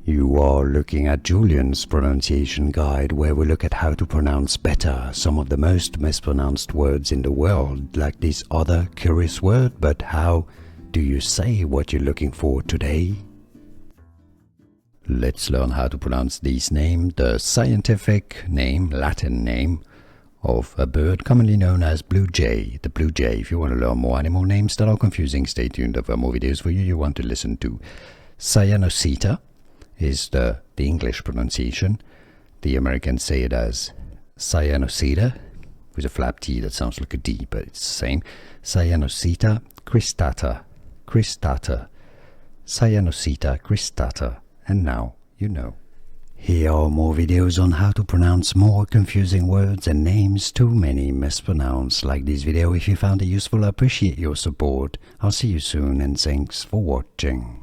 You are looking at Julian's pronunciation guide, where we look at how to pronounce better some of the most mispronounced words in the world, like this other curious word. But how do you say what you're looking for today? Let's learn how to pronounce this name, the scientific name, Latin name, of a bird commonly known as blue jay, the blue jay. If you want to learn more animal names that are confusing, stay tuned. There are more videos for you want to listen to. Cyanocitta is the English pronunciation. The Americans say it as Cyanocitta, with a flap T that sounds like a D, but it's the same. Cyanocitta cristata, cristata, Cyanocitta cristata, and now you know. Here are more videos on how to pronounce more confusing words and names too many mispronounced. Like this video if you found it useful. I appreciate your support. I'll see you soon, and thanks for watching.